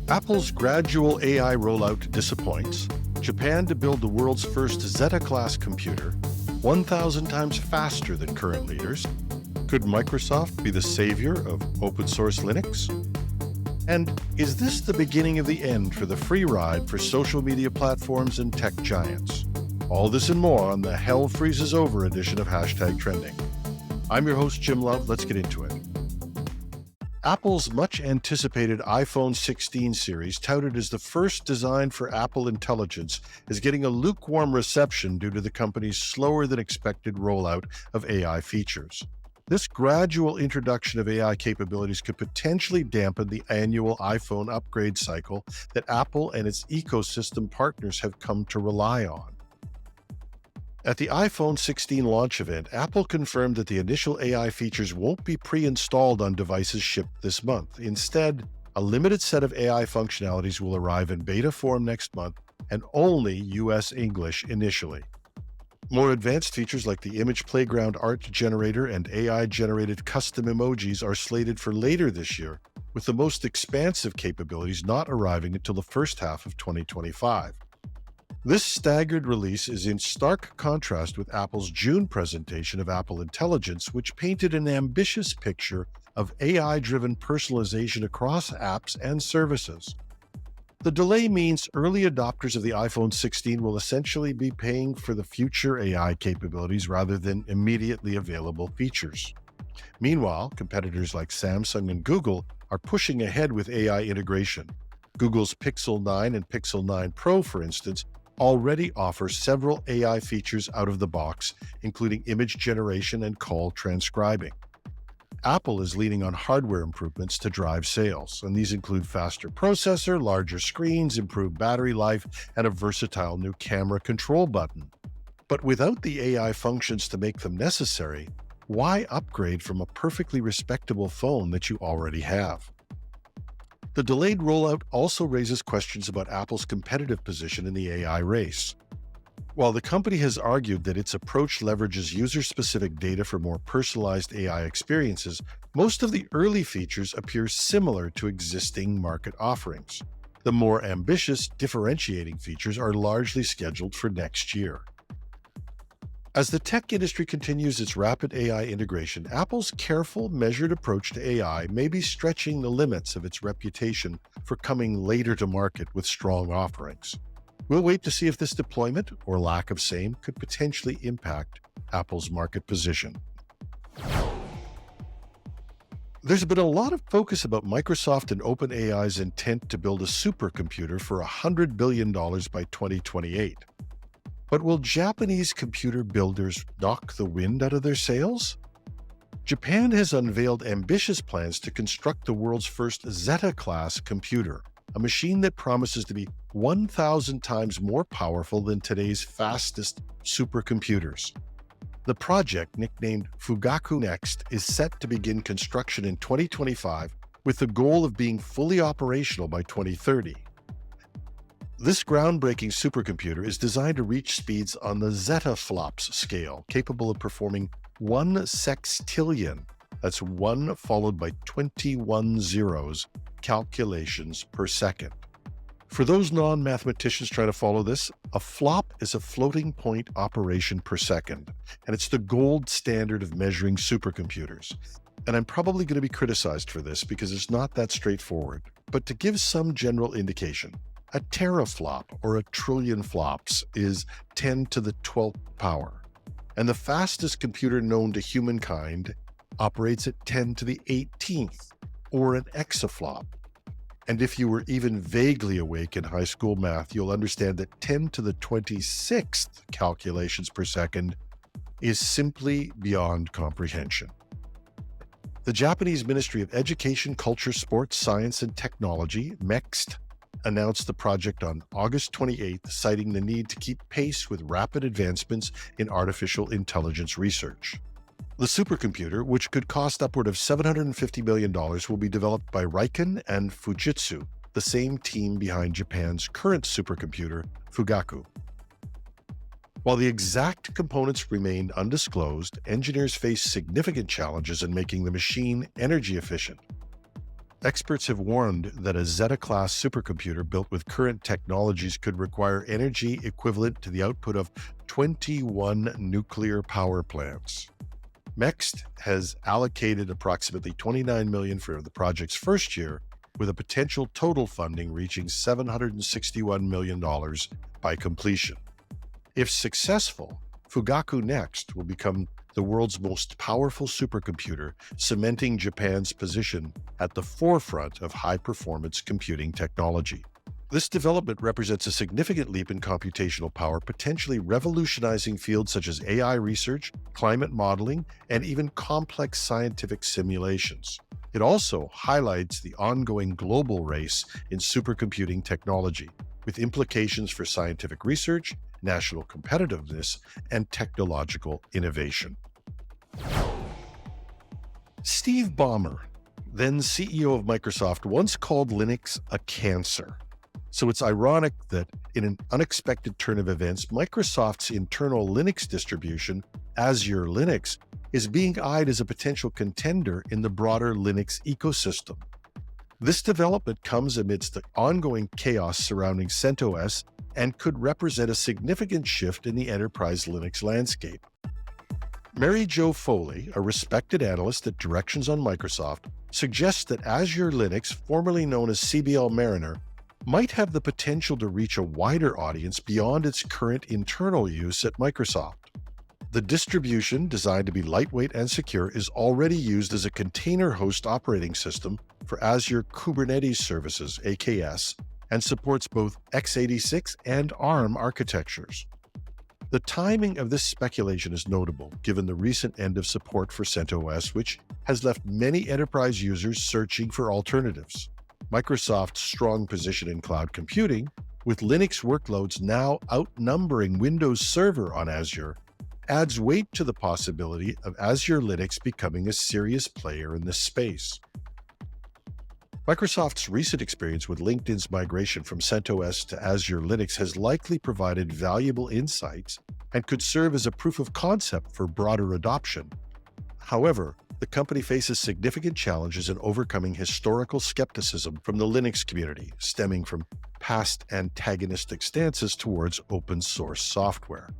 Apple's gradual AI rollout disappoints. Japan to build the world's first Zeta-class computer, 1,000 times faster than current leaders. Could Microsoft be the savior of open-source Linux? And is this the beginning of the end for the free ride for social media platforms and tech giants? All this and more on the Hell Freezes Over edition of Hashtag Trending. I'm your host, Jim Love. Let's get into it. Apple's much-anticipated iPhone 16 series, touted as the first designed for Apple Intelligence, is getting a lukewarm reception due to the company's slower-than-expected rollout of AI features. This gradual introduction of AI capabilities could potentially dampen the annual iPhone upgrade cycle that Apple and its ecosystem partners have come to rely on. At the iPhone 16 launch event, Apple confirmed that the initial AI features won't be pre-installed on devices shipped this month. Instead, a limited set of AI functionalities will arrive in beta form next month and only US English initially. More advanced features like the Image Playground art generator and AI-generated custom emojis are slated for later this year, with the most expansive capabilities not arriving until the first half of 2025. This staggered release is in stark contrast with Apple's June presentation of Apple Intelligence, which painted an ambitious picture of AI-driven personalization across apps and services. The delay means early adopters of the iPhone 16 will essentially be paying for the future AI capabilities rather than immediately available features. Meanwhile, competitors like Samsung and Google are pushing ahead with AI integration. Google's Pixel 9 and Pixel 9 Pro, for instance, already offer several AI features out of the box, including image generation and call transcribing. Apple is leaning on hardware improvements to drive sales, and these include faster processor, larger screens, improved battery life, and a versatile new camera control button. But without the AI functions to make them necessary, why upgrade from a perfectly respectable phone that you already have? The delayed rollout also raises questions about Apple's competitive position in the AI race. While the company has argued that its approach leverages user-specific data for more personalized AI experiences, most of the early features appear similar to existing market offerings. The more ambitious, differentiating features are largely scheduled for next year. As the tech industry continues its rapid AI integration, Apple's careful, measured approach to AI may be stretching the limits of its reputation for coming later to market with strong offerings. We'll wait to see if this deployment, or lack of same, could potentially impact Apple's market position. There's been a lot of focus about Microsoft and OpenAI's intent to build a supercomputer for $100 billion by 2028. But will Japanese computer builders knock the wind out of their sails? Japan has unveiled ambitious plans to construct the world's first Zeta-class computer, a machine that promises to be 1,000 times more powerful than today's fastest supercomputers. The project, nicknamed Fugaku Next, is set to begin construction in 2025 with the goal of being fully operational by 2030. This groundbreaking supercomputer is designed to reach speeds on the zettaflops scale, capable of performing 1 sextillion, that's 1 followed by 21 zeros, calculations per second. For those non-mathematicians trying to follow this, a flop is a floating point operation per second, and it's the gold standard of measuring supercomputers. And I'm probably going to be criticized for this because it's not that straightforward, but to give some general indication, a teraflop, or a trillion flops, is 10 to the 12th power, and the fastest computer known to humankind operates at 10 to the 18th, or an exaflop. And if you were even vaguely awake in high school math, you'll understand that 10 to the 26th calculations per second is simply beyond comprehension. The Japanese Ministry of Education, Culture, Sports, Science, and Technology, MEXT, announced the project on August 28th, citing the need to keep pace with rapid advancements in artificial intelligence research. The supercomputer, which could cost upward of $750 million, will be developed by Riken and Fujitsu, the same team behind Japan's current supercomputer, Fugaku. While the exact components remain undisclosed, engineers face significant challenges in making the machine energy efficient. Experts have warned that a Zeta-class supercomputer built with current technologies could require energy equivalent to the output of 21 nuclear power plants. MEXT has allocated approximately $29 million for the project's first year, with a potential total funding reaching $761 million by completion. If successful, Fugaku Next will become the world's most powerful supercomputer, cementing Japan's position at the forefront of high-performance computing technology. This development represents a significant leap in computational power, potentially revolutionizing fields such as AI research, climate modeling, and even complex scientific simulations. It also highlights the ongoing global race in supercomputing technology, with implications for scientific research, national competitiveness, and technological innovation. Steve Ballmer, then CEO of Microsoft, once called Linux a cancer. So it's ironic that in an unexpected turn of events, Microsoft's internal Linux distribution, Azure Linux, is being eyed as a potential contender in the broader Linux ecosystem. This development comes amidst the ongoing chaos surrounding CentOS and could represent a significant shift in the enterprise Linux landscape. Mary Jo Foley, a respected analyst at Directions on Microsoft, suggests that Azure Linux, formerly known as CBL Mariner, might have the potential to reach a wider audience beyond its current internal use at Microsoft. The distribution, designed to be lightweight and secure, is already used as a container host operating system for Azure Kubernetes Services, AKS, and supports both x86 and ARM architectures. The timing of this speculation is notable, given the recent end of support for CentOS, which has left many enterprise users searching for alternatives. Microsoft's strong position in cloud computing, with Linux workloads now outnumbering Windows Server on Azure, adds weight to the possibility of Azure Linux becoming a serious player in this space. Microsoft's recent experience with LinkedIn's migration from CentOS to Azure Linux has likely provided valuable insights and could serve as a proof of concept for broader adoption. However, the company faces significant challenges in overcoming historical skepticism from the Linux community, stemming from past antagonistic stances towards open source software.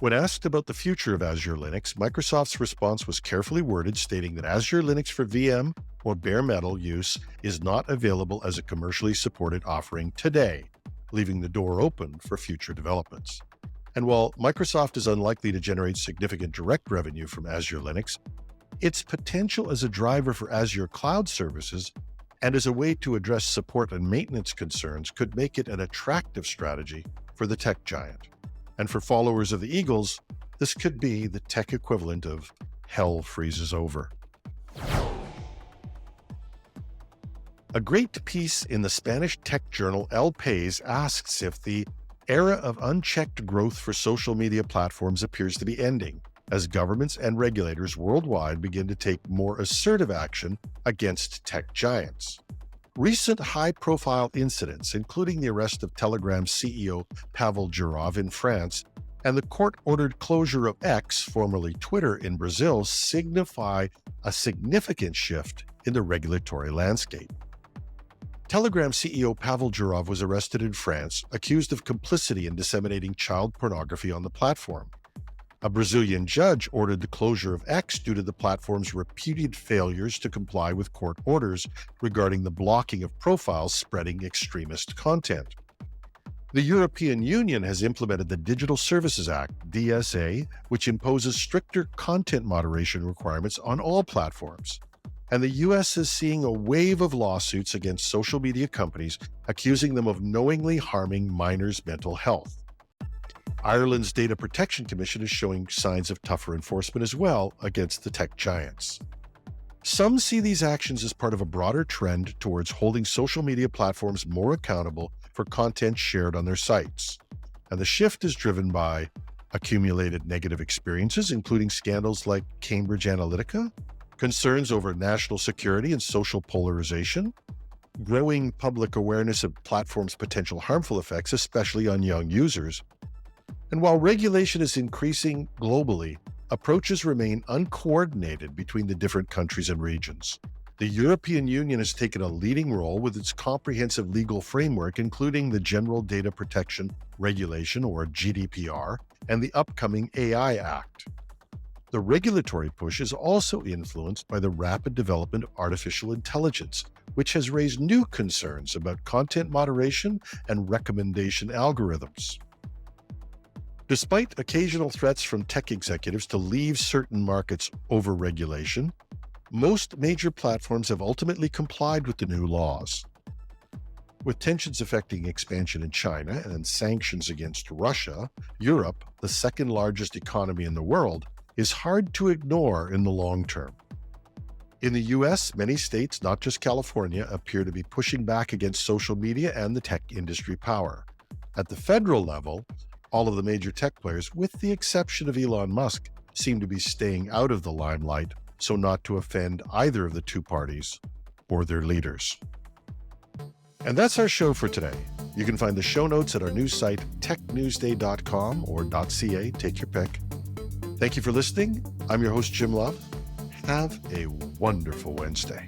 When asked about the future of Azure Linux, Microsoft's response was carefully worded, stating that Azure Linux for VM or bare metal use is not available as a commercially supported offering today, leaving the door open for future developments. And while Microsoft is unlikely to generate significant direct revenue from Azure Linux, its potential as a driver for Azure cloud services and as a way to address support and maintenance concerns could make it an attractive strategy for the tech giant. And for followers of the Eagles, this could be the tech equivalent of hell freezes over. A great piece in the Spanish tech journal El País asks if the era of unchecked growth for social media platforms appears to be ending, as governments and regulators worldwide begin to take more assertive action against tech giants. Recent high-profile incidents, including the arrest of Telegram's CEO Pavel Durov in France and the court-ordered closure of X, formerly Twitter, in Brazil, signify a significant shift in the regulatory landscape. Telegram CEO Pavel Durov was arrested in France, accused of complicity in disseminating child pornography on the platform. A Brazilian judge ordered the closure of X due to the platform's repeated failures to comply with court orders regarding the blocking of profiles spreading extremist content. The European Union has implemented the Digital Services Act, DSA, which imposes stricter content moderation requirements on all platforms. And the US is seeing a wave of lawsuits against social media companies, accusing them of knowingly harming minors' mental health. Ireland's Data Protection Commission is showing signs of tougher enforcement as well against the tech giants. Some see these actions as part of a broader trend towards holding social media platforms more accountable for content shared on their sites. And the shift is driven by accumulated negative experiences, including scandals like Cambridge Analytica, concerns over national security and social polarization, growing public awareness of platforms' potential harmful effects, especially on young users. And while regulation is increasing globally, approaches remain uncoordinated between the different countries and regions. The European Union has taken a leading role with its comprehensive legal framework, including the General Data Protection Regulation, or GDPR, and the upcoming AI Act. The regulatory push is also influenced by the rapid development of artificial intelligence, which has raised new concerns about content moderation and recommendation algorithms. Despite occasional threats from tech executives to leave certain markets over regulation, most major platforms have ultimately complied with the new laws. With tensions affecting expansion in China and sanctions against Russia, Europe, the second largest economy in the world, is hard to ignore in the long term. In the US, many states, not just California, appear to be pushing back against social media and the tech industry power. At the federal level, all of the major tech players, with the exception of Elon Musk, seem to be staying out of the limelight, so not to offend either of the two parties or their leaders. And that's our show for today. You can find the show notes at our news site, technewsday.com or .ca, take your pick. Thank you for listening. I'm your host, Jim Love. Have a wonderful Wednesday.